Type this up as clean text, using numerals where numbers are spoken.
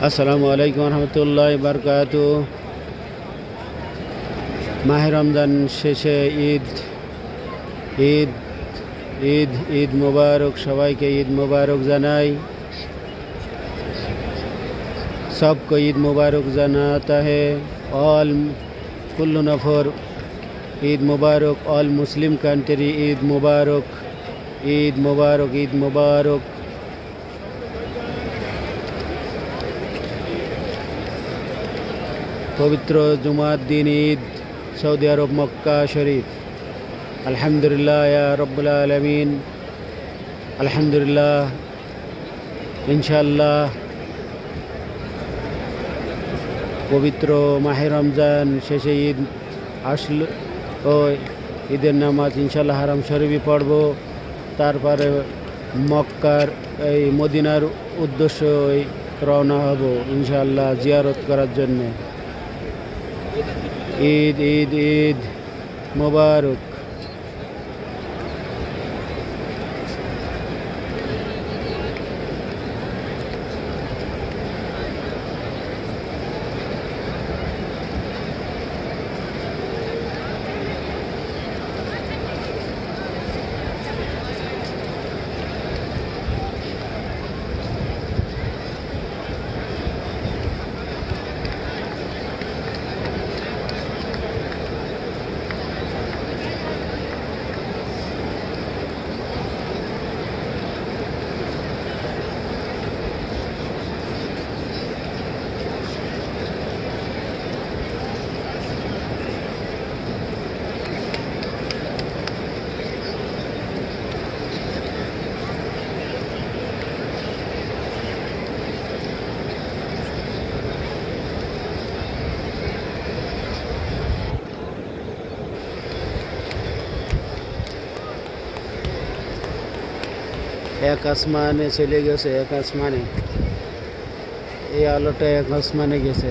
আসসালামু আলাইকুম রহমতুল্লাহ বারকাতু। মাহে রমজান শেষে ঈদ ঈদ ঈদ ঈদ মুবারক। সবাইকে ঈদ মুবারক জানাই। सबको ईद मुबारक जनाता है। ऑल कुल्लु नफर ईद मुबारक। ऑल मुस्लिम कंट्री ईद मुबारक, ईद मुबारक, ईद मुबारक। पवित्र जुमात दिन ईद सऊदी अरब मक्का शरीफ। अल्हम्दुलिल्लाह या रब्बुल आलमीन। अल्हम्दुलिल्लाह इंशाअल्लाह পবিত্র মাহে রমজান শেষে ঈদ আসলো ও ঈদের নামাজ ইনশাল্লাহ হারাম শরীফে পড়ব। তারপরে মক্কার এই মদিনার উদ্দেশ্যে রওনা হব ইনশাল্লাহ জিয়ারত করার জন্য। ঈদ ঈদ ঈদ মোবারক। এক আসমানে চলে গেছে, এক আসমানে এই আলোটা এক আসমানে গেছে।